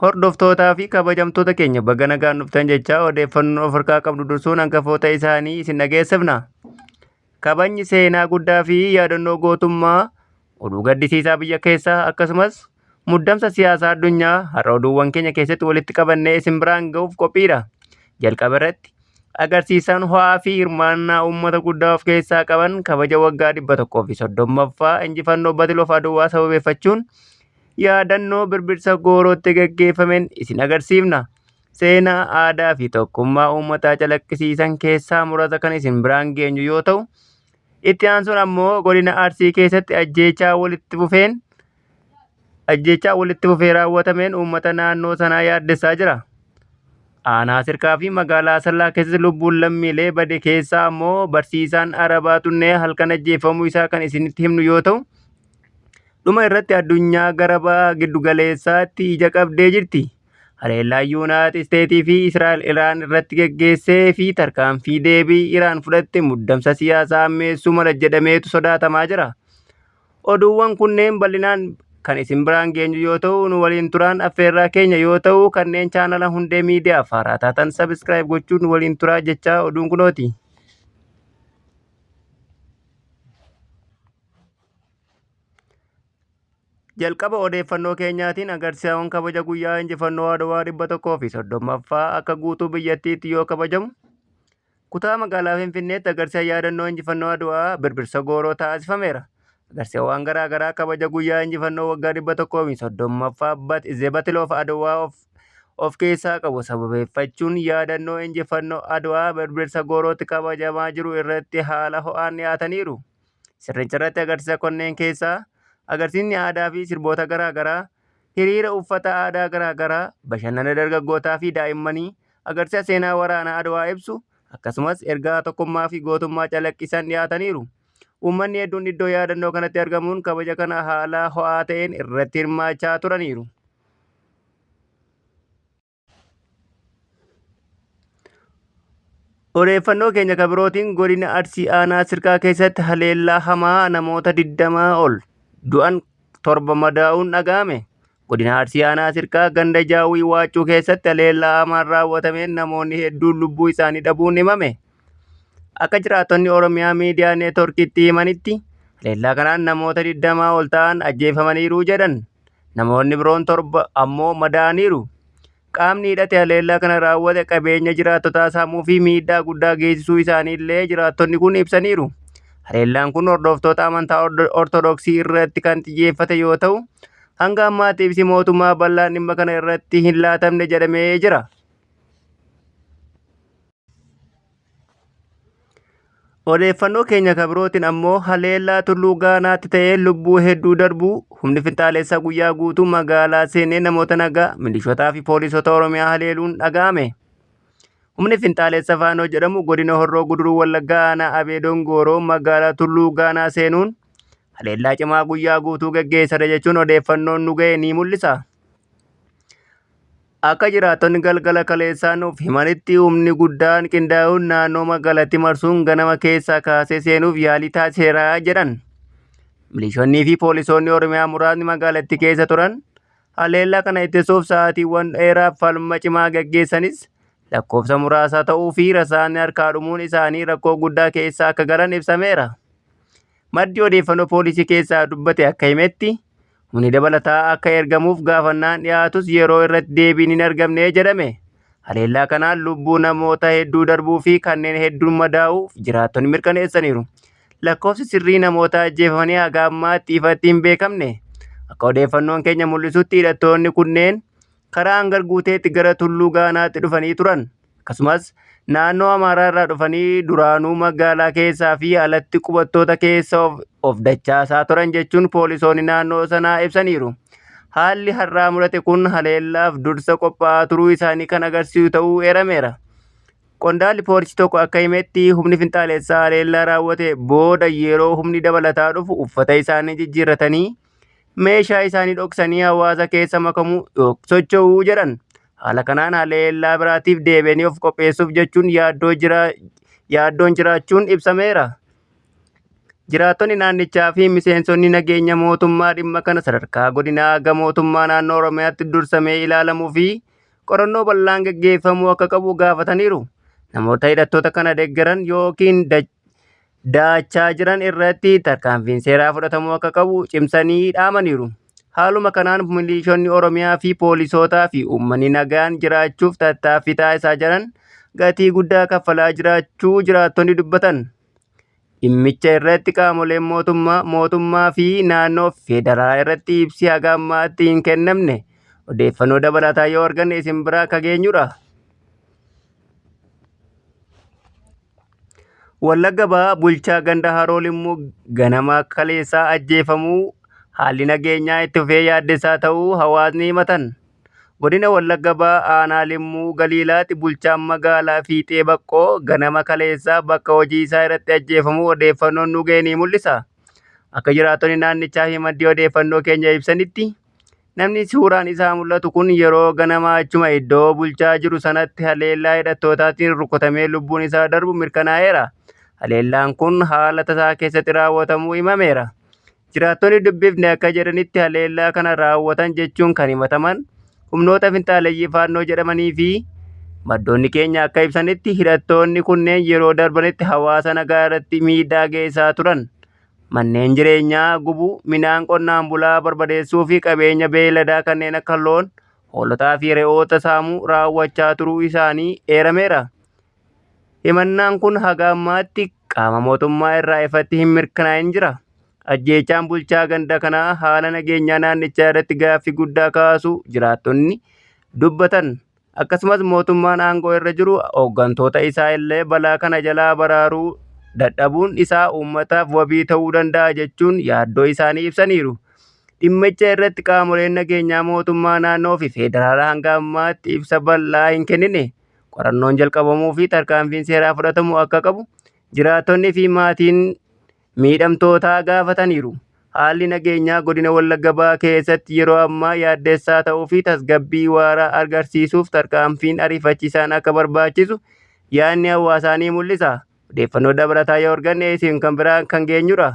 Hordoftootaa fi kabajamtoota keenya baga nagaan dhuftan jechaa odeeffannoo of harkaa qabnu dursuun hangafoota isaanii isin dhageessifna. Kabajni seenaa guddaa fi yaadannoo gootummaa oduu gaddisiisaa biyya keessaa akkasumas muddamsa siyaasaa addunyaa har'a oduuwwan keenya keessatti walitti qabannee isin biraan ga'uuf qophiidha. Jalqaba irratti agarsiisaan ho'aa fi hirmaannaa uummata guddaa of keessaa qaban kabaja waggaa 130ffaa injifannoo Battle of Adwaa sababeeffachuun yaadannoo birbirsa goorootti gaggeeffameen isin agarsiifna. Seenaa, aadaa fi tokkummaa uummataa calaqqisiisan keessaa muraasa kan isin biraan geenyu yoo ta'u, itti aansuun ammoo godina Arsii keessatti ajjeechaa walitti fufee raawwatameen uummata naannoo sanaa yaaddessaa jira. Aanaa Sirkaa fi magaalaa Asallaa keessatti lubbuun lammiilee bade keessaa ammoo barsiisaan Arabaa Xunnee halkan ajjeefamuu isaa kan isinitti himnu yoo ta'u, dhuma irratti addunyaan gara ba'a giddugaleessaatti ija qabdee jirti. Haleellaan Yuunaayitid Isteetii fi Israa'el Iraan irratti geggeessee fi tarkaanfii deebii Iraan fudhatte muddamsa siyaasaa ammeessuu mala jedhameetu sodaatamaa jira. Oduuwwan kunneen bal'inaan kan isin biraan geenyu yoo ta'u, nu waliin turaan affeerraa keenya yoo ta'u, kanneen chaanala Hundee Miidiyaa haaraa taatan sabiskiraayib gochuun waliin turaa jechaa oduun kunooti. Jalqaba odeeffannoo keenyaatiin agarsiisawwan kabaja guyyaa injifannoo Adwaa 130ffaa akka guutuu biyyattiitti yoo kabajamu, kutaa magaalaa Finfinneetti agarsiisa yaadannoo injifannoo Adwaa birbirsa gooroo taasifameera. Agarsiisawwan garaa garaa kabaja guyyaa injifannoo waggaa 130ffaa Battle of Adwaa of keessaa qabu sababeeffachuun yaadannoo injifannoo Adwaa birbirsa goorootti kabajamaa jiru irratti haala ho'aan dhiyaataniiru. Sirnicha irratti agarsiisa kanneen keessaa agarsiisni aadaa fi sirboota garaa garaa, hiriira uffata aadaa garaa garaa, bashannana dargaggootaa fi daa'immanii, agarsiisa seenaa waraana Adwaa ibsu, akkasumas ergaa tokkummaa fi gootummaa calaqqisan dhiyaataniiru. Uummanni hedduun iddoo yaadannoo kanatti argamuun kabaja kana haala ho'aa ta'een irratti hirmaachaa turaniiru. Odeeffannoo keenya kabirootiin godina Arsii aanaa Sirkaa keessatti haleellaa hamaa namoota 20 ol du'an 7 madaa'uun dhaga'ame. Godina Arsii aanaa Sirkaa ganda Jaawii Waachuu keessatti haleellaa hamaan raawwatameen namoonni hedduun lubbuu isaanii dhabuun himame. Akka jiraattonni Oromiyaa Miidiyaa Neetworkiitti himanitti haleellaa kanaan namoota 20 ol ta'an ajjeefamaniiru jedhan. Namoonni biroon 7 ammoo madaa'aniiru. Qaamni hidhate haleellaa kana raawwate qabeenya jiraattotaa saamuu fi miidhaa guddaa geessisuu isaaniillee jiraattonni kun ibsaniiru. Haleellaan kun hordoftoota amantaa Ortodoksii irratti kan xiyyeeffate yoo ta'u, hanga ammaatti ibsi mootummaa bal'aan dhimma kana irratti hin laatamne jedhamee jira. Odeeffannoo keenya kabirootiin ammoo haleellaa Tulluu Gaanaatti ta'ee lubbuu hedduu darbuu humni finxaalessaa guyyaa guutuu magaalaa seenee namoota nagaa milishootaa fi poolisoota Oromiyaa haleeluun dhaga'ame. Humni finxaalessa Faanoo jedhamu godina Horroo Guduruu Wallaggaa aanaa Abee Dongooroo magaalaa Tulluu Gaanaa seenuun haleellaa cimaa guyyaa guutuu gaggeessedha jechuun odeeffannoon nu ga'e ni mul'isa. Akka jiraattonni galgala kaleessaan of himanitti humni guddaan qindaa'uun naannoo magaalatti marsuun ganama keessaa kaasee seenuuf yaalii taasiseera jedhan. Milishoonnii fi poolisoonni Oromiyaa muraasni magaalatti keessa turan haleellaa kana ittisuuf sa'aatiiwwan dheeraaf falma cimaa gaggeessanis lakkoofsa muraasaa ta'uu fi rasaasni harkaa dhumuun isaanii rakkoo guddaa keessa akka galan ibsameera. Maddi odeeffannoo poolisii keessaa dubbate akka himetti humni dabalataa akka ergamuuf gaafannaan dhiyaatus yeroo irratti deebiin hin argamne jedhame. Haleellaa kanaan lubbuu namoota hedduu darbuu fi kanneen hedduun madaa'uu jiraattonni mirkaneessaniiru. Lakkoofsi sirrii namoota ajjeefamanii haga ammaatti ifatti hin beekamne. Akka odeeffannoon keenya mul'isutti hidhattoonni kunneen karaa hangar guuteetti gara Tulluu Gaanaatti dhufanii turan. Akkasumas naannoo Amaaraa irraa dhufanii duraanuu magaalaa keessaa fi alatti qubattoota keessa of dachaasaa turan jechuun poolisoonni naannoo sanaa ibsaniiru. Haalli har'aa mudate kun haleellaaf dursa qophaa'aa turuu isaanii kan agarsiisu ta'uu eerameera. Qondaalli poolisii tokko akka himetti humni finxaalessaa haleellaa raawwate booda yeroo humni dabalataa dhufu uffata isaanii jijjiirratanii meeshaa isaanii dhoksanii hawaasa keessa makamuu socho'uu jedhan. Haala kanaan haleellaa biraatiif deebi'anii of qopheessuuf jechuun yaaddoon jiraachuun ibsameera. Jiraattonni naannichaa fi miseensonni nageenya mootummaa dhimma kana sadarkaa godinaa hanga mootummaa naannoo Oromiyaatti dursamee ilaalamuu fi qorannoo bal'aan gaggeeffamuu akka qabu gaafataniiru. Namoota hidhattoota kana deeggaran yookiin daachaa jiran irratti tarkaanfiin seeraa fudhatamuu akka qabu cimsanii dhaamaniiru. Haaluma kanaan milishoonni Oromiyaa fi poolisootaa fi uummanni nagaan jiraachuuf tattaaffii taasisaa jiran gatii guddaa kaffalaa jiraachuu jiraattonni dubbatan. Dhimmicha irratti qaamoleen mootummaa fi naannoo federaalaa irratti ibsi haga ammaatti hin kennamne. Odeeffannoo dabalataa yoo arganne isin bira akka geenyudha. Wallagga Bahaa bulchaa ganda Haroo Limmuu ganama kaleessaa ajjeefamuu haalli nageenyaa itti fufee yaaddessaa ta'uu hawaasni himatan. Godina Wallagga Bahaa aanaa Limmuu Galiilaatti bulchaan magaalaa Fiixee Baqqoo ganama kaleessaa bakka hojii isaa irratti ajjeefamuu odeeffannoon nu ga'e ni mul'isa. Akka jiraattonni naannichaa fi maddii odeeffannoo keenya ibsanitti namni suuraan isaa mul'atu kun yeroo ganamaa achuma iddoo bulchaa jiru sanatti haleellaa hidhattootaatiin rukutamee lubbuun isaa darbu mirkanaa'eera. Haleellaan kun haala tasaa keessatti raawwatamuu himameera. Jiraattonni dubbifne akka jedhanitti haleellaa kana raawwatan jechuun kan himataman humnoota finxaaleeyyii faannoo jedhamanii fi maddoonni keenya akka ibsanitti hidhattoonni kunneen yeroo darbanitti hawaasa nagaa irratti miidhaa geessaa turan. Manneen jireenyaa gubuu, midhaan qonnaan bulaa barbadeessuu fi qabeenya beeyladaa kanneen akka loon, hoolotaa fi re'oota saamuu raawwachaa turuu isaanii eerameera. Himannaan kun haga ammaatti qaama mootummaa irraa ifatti hin mirkanaa'in jira. Ajjeechaan bulchaa ganda kanaa haala nageenyaa naannichaa irratti gaaffii guddaa kaasu jiraattonni dubbatan. Akkasumas mootummaan aangoo irra jiru hooggantoota isaa illee balaa kana jalaa baraaruu dadhabuun isaa uummataaf wabii ta'uu danda'a jechuun yaaddoo isaanii ibsaniiru. Dhimmicha irratti qaamoleen nageenyaa mootummaa naannoo fi federaalaa hanga ammaatti ibsa bal'aa hin kennine. Qorannoon jalqabamuu fi tarkaanfiin seeraa fudhatamuu akka qabu jiraattonni fi maatiin miidhamtootaa gaafataniiru. Haalli nageenyaa godina Wallagga Bahaa keessatti yeroo ammaa yaaddessaa ta'uu fi tasgabbii waaraa agarsiisuuf tarkaanfiin ariifachiisaan akka barbaachisu yaadni hawaasaa ni mul'isa. Odeeffannoo dabalataa yoo arganne isin kan biraan kan geenyudha.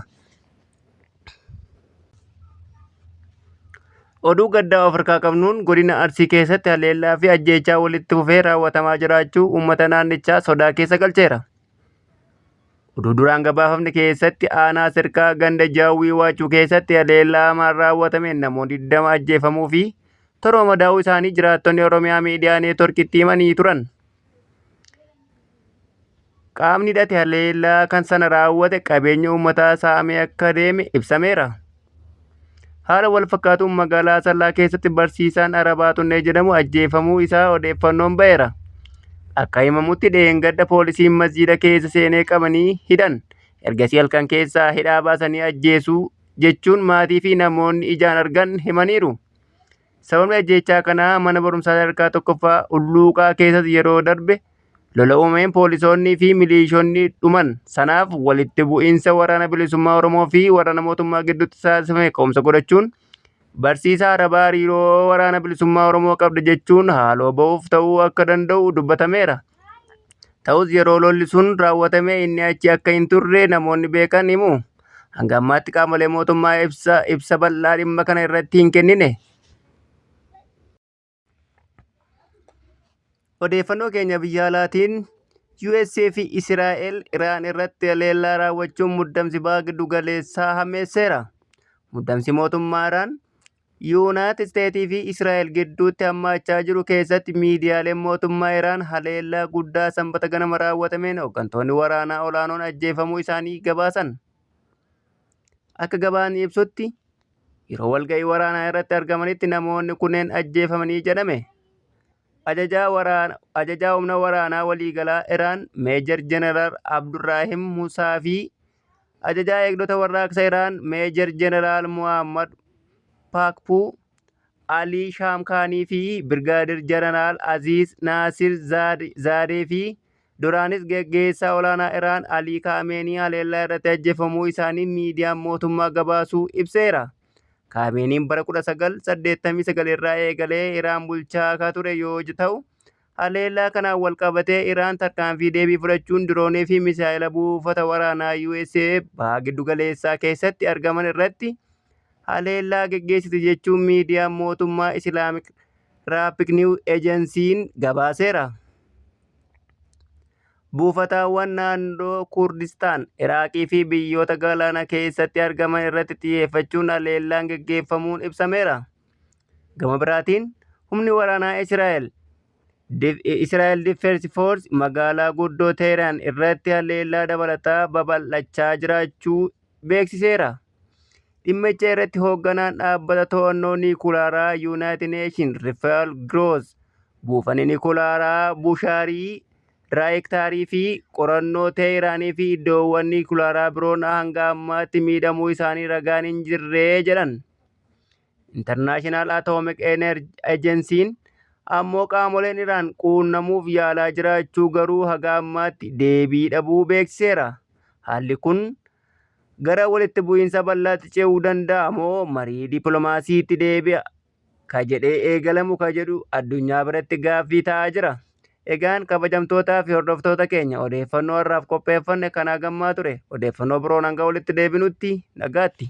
Oduu gaddaa of harkaa qabnuun godina Arsii keessatti haleellaa fi ajjeechaa walitti fufee raawwatamaa jiraachuu uummata naannichaa sodaa keessa galcheera. Oduu duraan gabaafamne keessatti aanaa sirkaa ganda Jaawwii Waachuu keessatti haleellaa hamaan raawwatameen namoonni 20 ajjeefamuu fi torba madaa'uu isaanii jiraattonni Oromiyaa miidiyaa neetworkiitti himanii turan. Qaamni hidhate haleellaa kan sana raawwate qabeenya uummataa saamee akka deeme ibsameera. Haala wal fakkaatuun magaalaa Asallaa keessatti barsiisaan Arabaa Tunnee jedhamu ajjeefamuu isaa odeeffannoon ba'eera. Akka himamutti dheengadda poolisiin masjiida keessa seenee qabanii hidhan. Ergasii halkan keessaa hidhaa baasanii ajjeesuu jechuun maatii fi namoonni ijaan argan himaniiru. Sababni ajjeechaa kanaa mana barumsaa sadarkaa tokkoffaa Ulluuqaa keessatti yeroo darbe lola uumameen poolisoonnii fi milishoonni dhuman. Sanaaf walitti bu'iinsa waraana bilisummaa Oromoo fi waraana mootummaa gidduutti taasifame ka'umsa godhachuun barsiisaa Arabaa hariiroo waraana bilisummaa Oromoo qabda jechuun haaloo ba'uuf ta'uu akka danda'u dubbatameera. Ta'us yeroo lolli sun raawwatame inni achi akka hin turre namoonni beekan himu. Hanga ammaatti qaamolee mootummaa ibsa bal'aa dhimma kana irratti hin kennine. Odeeffannoo keenya biyya alaatiin USA fi Israa'el Iraan irratti haleellaa raawwachuun muddamsi baha giddu galeessaa hammeesseera. Muddamsi mootummaa Iraan Yuunaayitid Isteetii fi Israa'el gidduutti hammaachaa jiru keessatti miidiyaaleen mootummaa Iraan haleellaa guddaa sanbata ganama raawwatameen hooggantoonni waraanaa olaanoon ajjeefamuu isaanii gabaasan. Akka gabaasni ibsutti yeroo walga'ii waraanaa irratti argamanitti namoonni kunneen ajjeefamanii jedhame. Ajajaa humna waraanaa waliigalaa Iraan Meejar Jeneraal Abdurraahim Musaa fi ajajaa eegdota warraaqsa Iraan Meejar Jeneraal Muhammad Pakpuu Alii Shaamkaanii fi Birgaadir Jeneraal Aziz Naasir Zaadee fi duraanis gaggeessaa olaanaa Iraan Alii Kaameenii haleellaa irratti ajjeefamuu isaanii miidiyaan mootummaa gabaasuu ibseera. Kaameeniin bara 1989 irraa eegalee Iraan bulchaa akka ture yoo ta'u, Haleellaa kanaan walqabatee Iraan tarkaanfii deebii fudhachuun diroonii fi misaa'ila buufata waraanaa USA baha giddu galeessaa keessatti argaman irratti haleellaa geggeessite jechuun miidiyaan mootummaa Islaamik Rapid News Agency'n gabaaseera. Buufatawwan naannoo Kurdistaan, Iraaqii fi biyyoota galaana keessatti argaman irratti xiyyeeffachuun haleellaan geggeeffamuun ibsameera. Gama biraatiin, humni waraanaa Israa'el Defense Force magaalaa guddoo Teheraan irratti haleellaa dabalataa babal'achaa jiraachuu beeksiseera. Dhimmicha irratti hoogganaan dhaabbata to'annoo niwukilaraa United Nations Rafael Grossi buufanni niwukilaraa Bushaarii Reektarii fi qorannoo Teeraanii fi iddoowwan niwukilaraa biroon hanga ammaatti miidhamuu isaanii ragaan hin jirre jedhan. International Atomic Energy Agency'n ammoo qaamoleen Iraan quunnamuuf yaalaa jiraachuu garuu haga ammaatti deebii dhabuu beeksiseera. Haalli kun gara walitti bu'iinsa bal'aatti ce'uu danda'a moo marii dippiloomaasiitti deebi'a ka jedhee eegalamu ka jedhu addunyaa biratti gaaffii ta'aa jira. Egaan kabajamtootaa fi hordoftoota keenya odeeffannoo har'aaf qopheeffanne kanaa gammaa ture. Odeeffannoo biroon hanga walitti deebinutti nagaatti.